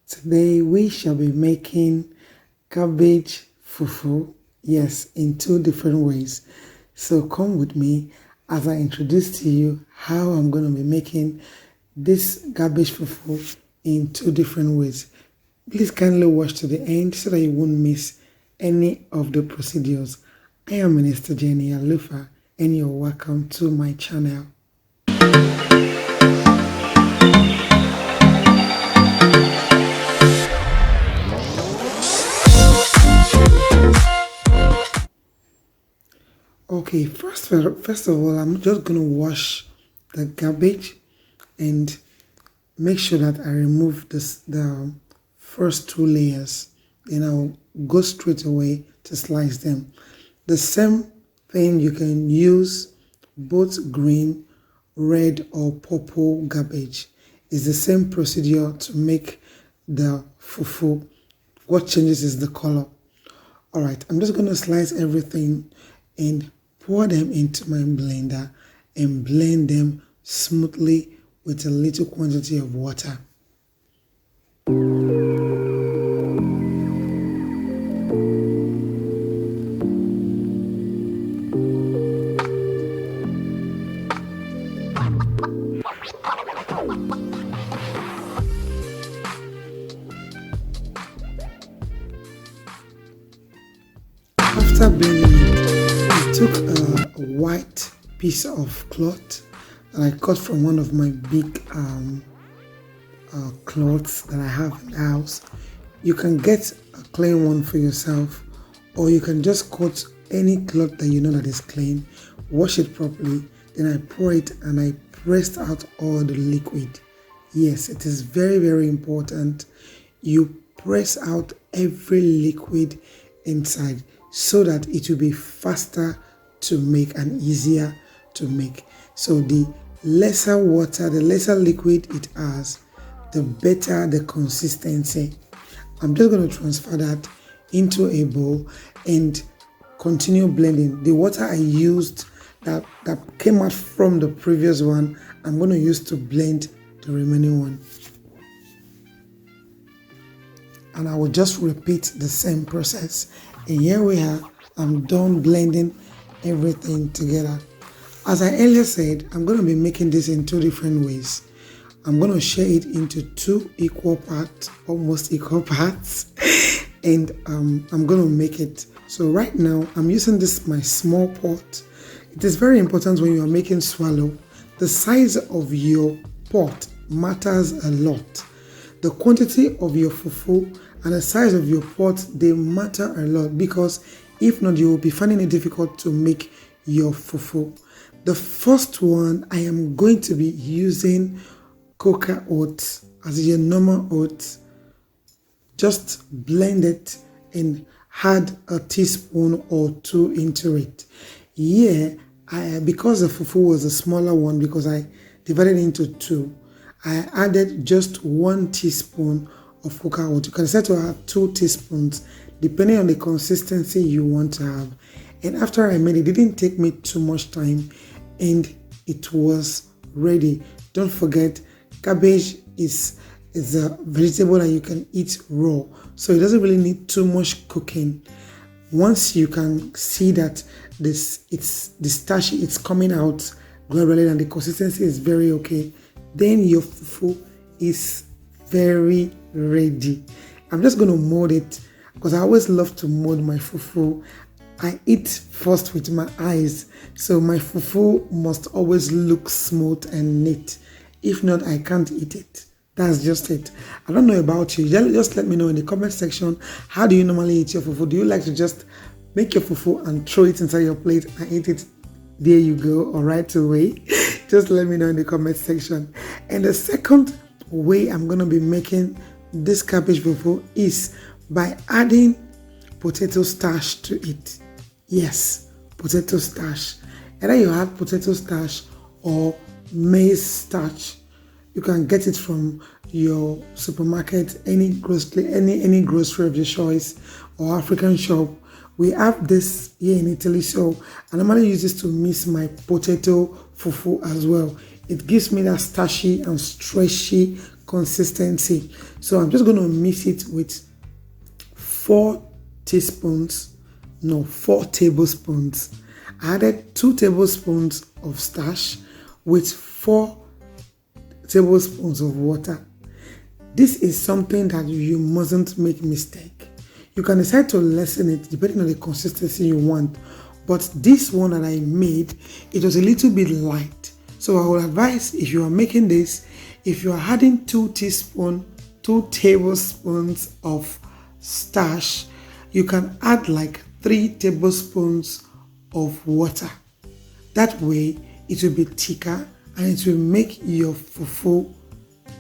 Today we shall be making cabbage fufu, yes, in two different ways. So come with me as I introduce to you how I'm going to be making this cabbage fufu in two different ways. Please kindly watch to the end so that you won't miss any of the procedures. I am Minister Jenny Alufa and you're welcome to my channel. Okay, first of all, I'm just going to wash the cabbage and make sure that I remove the first two layers. Then I'll go straight away to slice them. The same thing, you can use both green, red or purple cabbage. It's the same procedure to make the fufu. What changes is the color. Alright, I'm just going to slice everything and pour them into my blender and blend them smoothly with a little quantity of water. After blending it, I took a white piece of cloth that I cut from one of my big cloths that I have in the house. You can get a clean one for yourself, or you can just cut any cloth that you know that is clean, wash it properly, then I pour it and I pressed out all the liquid. Yes, it is very, very important you press out every liquid inside so that it will be faster to make and easier to make. So the lesser water, the lesser liquid it has, the better the consistency. I'm just going to transfer that into a bowl and continue blending. The water I used that came out from the previous one, I'm going to use to blend the remaining one. And I will just repeat the same process. And here we are, I'm done blending everything together. As I earlier said, I'm going to be making this in two different ways. I'm going to share it into two equal parts, almost equal parts, and I'm going to make it. So right now, I'm using this my small pot. It is very important when you are making swallow. The size of your pot matters a lot. The quantity of your fufu and the size of your pot, they matter a lot, because if not, you will be finding it difficult to make your fufu. The first one, I am going to be using cocoa oats as your normal oats. Just blend it and add a teaspoon or two into it. Here, because the fufu was a smaller one, because I divided it into two, I added just 1 teaspoon of cocoa oat. You can set to add 2 teaspoons depending on the consistency you want to have. And after I made it, didn't take me too much time and it was ready. Don't forget, cabbage is a vegetable that you can eat raw, so it doesn't really need too much cooking. Once you can see that the starch it's coming out gradually and the consistency is very okay, then your fufu is very ready. I'm just going to mold it because I always love to mold my fufu. I eat first with my eyes, so my fufu must always look smooth and neat. If not, I can't eat it. That's just it. I don't know about you. Just let me know in the comment section, how do you normally eat your fufu? Do you like to just make your fufu and throw it inside your plate and eat it? There you go, or right away. Just let me know in the comment section. And the second way I'm going to be making this cabbage fufu is by adding potato starch to it. Yes, potato starch. Either you add potato starch or maize starch. You can get it from your supermarket, any grocery of your choice, or African shop. We have this here in Italy, so I normally use this to mix my potato fufu as well. It gives me that starchy and stretchy consistency. So I'm just going to mix it with 4 tablespoons. I added 2 tablespoons of starch with 4 tablespoons of water. This is something that you mustn't make mistake. You can decide to lessen it depending on the consistency you want. But this one that I made, it was a little bit light. So I would advise, if you are making this, if you are adding 2 tablespoons of starch, you can add like 3 tablespoons of water. That way it will be thicker and it will make your fufu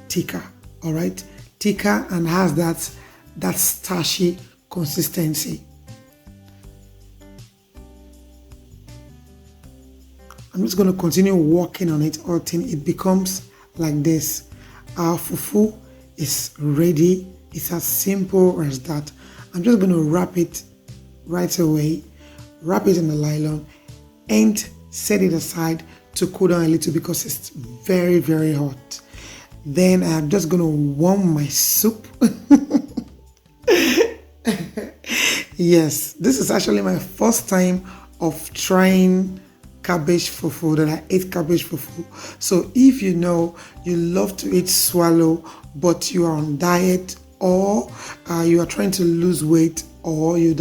thicker. All right, thicker and has that starchy consistency. I'm just going to continue working on it until it becomes like this. Our fufu is ready. It's as simple as that. I'm just going to wrap it right away, wrap it in the nylon and set it aside to cool down a little because it's very, very hot. Then I'm just going to warm my soup. Yes, this is actually my first time of trying cabbage fufu, that I ate cabbage fufu. So if you know you love to eat swallow but you are on diet, or you are trying to lose weight, or you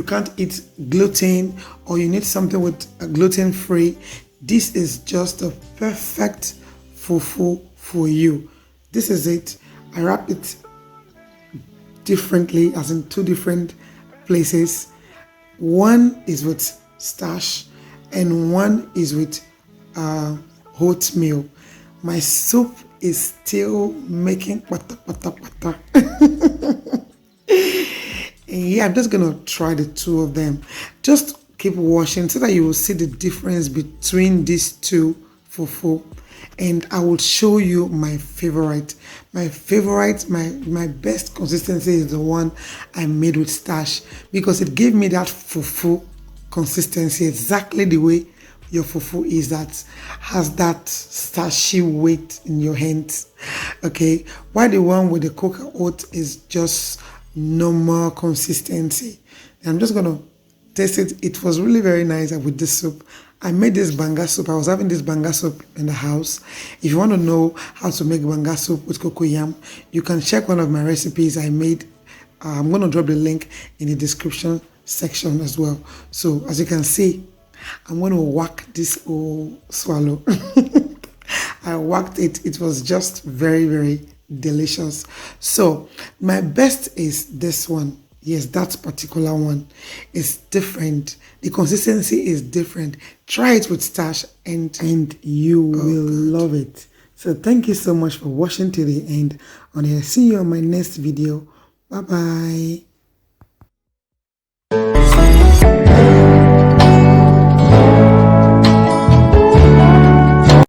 can't eat gluten, or you need something with gluten free, this is just a perfect fufu for you. This is it. I wrap it differently, as in 2 different places. One is with starch and one is with oatmeal. My soup is still making pata pata pata. Yeah, I'm just gonna try the 2 of them. Just keep washing so that you will see the difference between these 2 fufu, and I will show you my favorite. My best consistency is the one I made with starch, because it gave me that fufu consistency, exactly the way your fufu is, that has that starchy weight in your hands. Okay, while the one with the cocoa oat is just normal consistency. I'm just gonna taste it. It was really very nice with this soup. I made this banga soup. I was having this banga soup in the house. If you want to know how to make banga soup with cocoyam, you can check one of my recipes I made. I'm going to drop the link in the description section as well. So as you can see, I'm going to whack this whole swallow. I whacked it. It was just very, very delicious. So my best is this one. Yes, that particular one is different. The consistency is different. Try it with starch and you will love it. So thank you so much for watching to the end. And I'll see you on my next video. Bye bye.